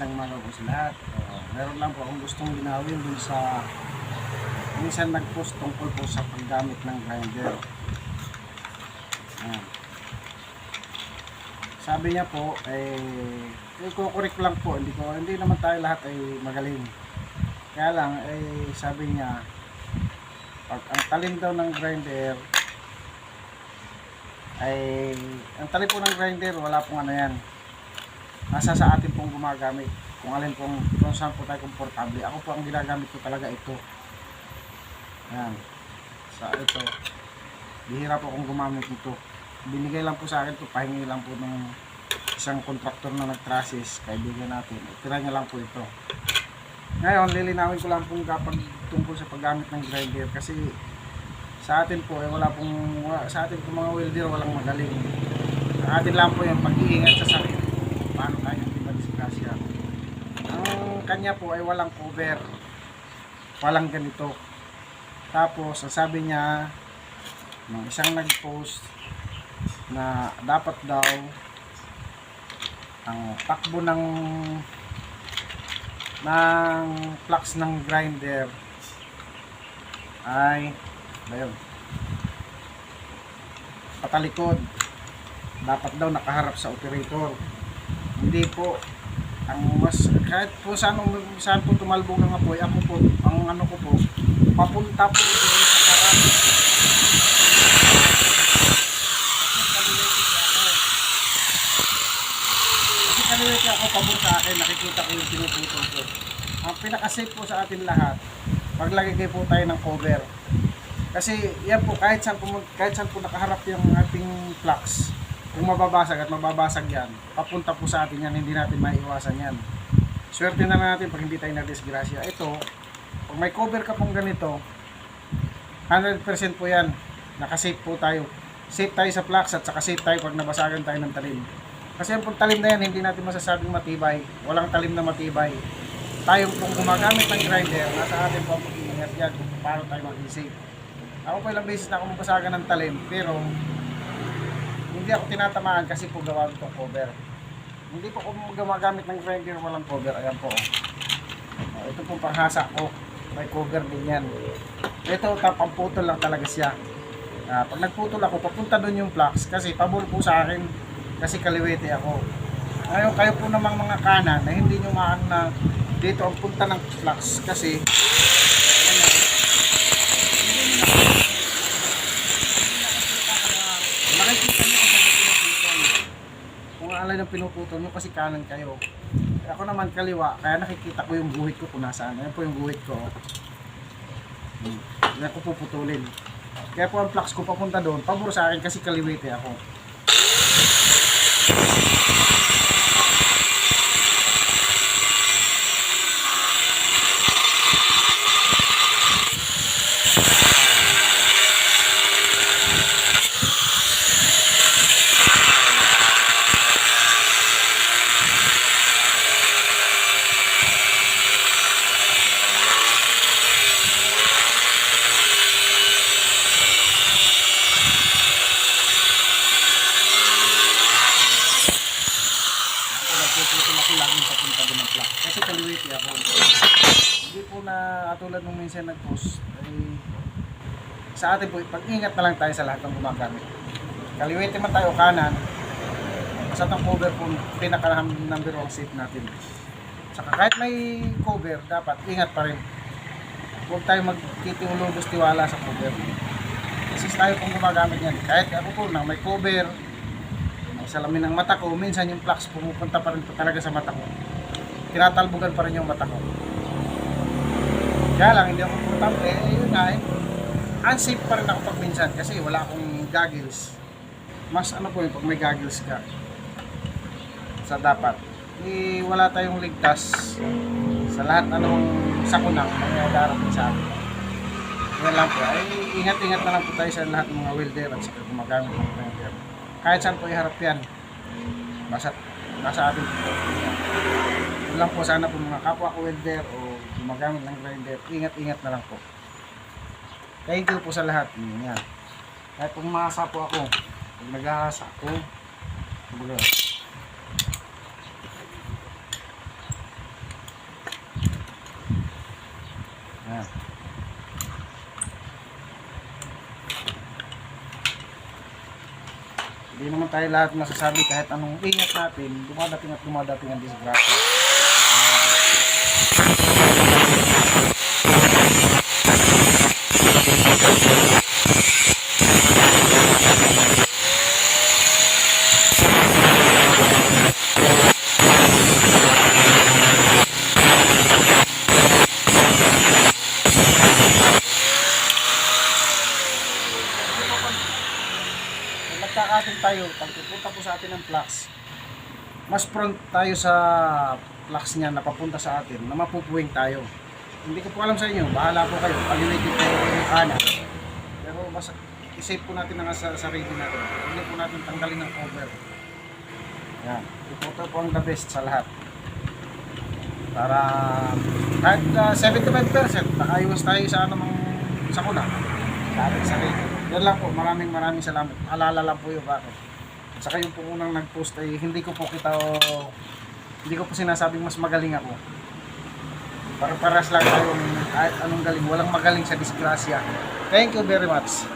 magandang umaga po sa lahat. Meron lang po akong gustong linawin dun sa minsan nag-post tungkol po sa paggamit ng grinder. Ayan. Sabi niya po, i-correct lang po, hindi naman tayo lahat ay magaling. Kaya lang, sabi niya, pag ang talim daw ng grinder, ang talim po ng grinder, wala pong ano yan. Nasa sa atin pong gumagamit kung alin pong kung saan po tayo komportable. Ako po ang ginagamit ko talaga ito. Ayan. Sa ito. Bihira po akong gumamit nito. Binigay lang po sa akin ito. Pahingi lang po ng isang kontraktor na nag-trusses. Kaibigan natin. Tira niya lang po ito. Ngayon, lilinawin ko lang pong kapag tungkol sa paggamit ng grinder. Kasi sa atin po, sa atin po mga welder walang magaling. Sa atin lang po yung pag-iingat sa sarili. Paano tayo hindi madisgrasya. Ang kanya po ay walang cover, walang ganito. Tapos sabi niya ng isang nag-post na dapat daw ang takbo ng flux ng grinder ay patalikod, dapat daw nakaharap sa operator. Hindi po. Ang mas kahit po saan po tumalbog ang apoy, ako po ang ano ko po papunta po doon sa karan. Kasi kaliwete ako pabor sa akin, nakikita ko yung pinuputol ko. Ang pinaka-safe po sa atin lahat, maglagay po tayo ng cover. Kasi yan po, kahit saan po nakaharap yung ating flux, kung mababasag at mababasag yan, papunta po sa atin yan, hindi natin maiiwasan yan. Swerte na natin pag hindi tayo na-disgrasya. Ito, pag may cover ka pong ganito, 100% po yan, nakasafe po tayo. Safe tayo sa flux at saka safe tayo pag nabasagan tayo ng talim. Kasi yung talim na yan, hindi natin masasabing matibay. Walang talim na matibay. Tayo kung gumagamit ng grinder, nasa atin po ang pag-iingat yan kung paano tayo maging safe. Ako po ilang beses na ako mabasagan ng talim, pero hindi ako tinatamaan kasi po gawa itong cover. Hindi po ako gumagamit ng grinder walang cover. Ayan po. Ito po panghasa ko. May cover din yan. Ito pamputol lang talaga siya. Pag nagputol ako, papunta doon yung flux. Kasi pabor po sa akin. Kasi kaliwete ako. Ngayon kayo po namang mga kanan na hindi nyo maano na dito ang punta ng flux. Kasi alay ng pinuputol nyo kasi kanan kayo. Ako naman kaliwa, kaya nakikita ko yung guhit ko kung nasaan. Ayan po yung guhit ko. Ayan ko puputulin. Kaya po ang flux ko papunta doon, pabor sa akin kasi kaliwete ako. Laging papunta doon ng flux kasi kaliwete ako. Hindi po na katulad nung minsan nag-post sa atin po, pag-ingat na lang tayo sa lahat ng gumagamit. Kaliwete man tayo kanan, basta itong cover po pinaka number 1 safe natin. Saka kahit may cover, dapat ingat pa rin. Huwag tayo magtitiulubos tiwala sa cover kasi tayo pong gumagamit yan. Kahit ako po na may cover, salamin ng mata ko, minsan yung flux pumupunta pa rin talaga sa mata ko. Tinatalbugan pa rin yung mata ko. Kaya lang, hindi ako komportable. Yun nga unsafe pa rin ako pag minsan kasi wala akong goggles. Mas ano po yung pag may goggles ka. Sa dapat. Wala tayong ligtas sa lahat anong sakunang mga darating sa atin. Yan lang po. Ingat-ingat na lang po tayo sa lahat ng mga welder at saka gumagamit ng welder. Kahit saan po iharap yan, nasa atin po. Yun lang po, sana po mga kapwa ko welder o gumagamit ng grinder, ingat-ingat na lang po. Thank you po sa lahat. Yan. Kahit pumasa po ako, pag nag-ahasa ako, tayo lahat masasabi kahit anong ingat natin, dumadating at dumadating ang disgrasya. Nagkakating tayo, pag pupunta po sa atin ng flux, mas front tayo sa flux niya na papunta sa atin, na mapupuwing tayo. Hindi ko po alam sa inyo, bahala po kayo, pag-related kayo ng kanan. Pero mas isave po natin ang sarili natin. Hindi po natin tanggalin ng cover. Yan, ito po ang the best sa lahat. Para kahit 75% nakaiwas tayo sa anong sakuna. Sa ating sarili. Yan lang po, maraming salamat. Alala lang po yung bakit. Saka yung po unang nag-post ay hindi ko po sinasabing mas magaling ako. Para paras lang tayong kahit anong galing. Walang magaling sa disgrasya. Thank you very much.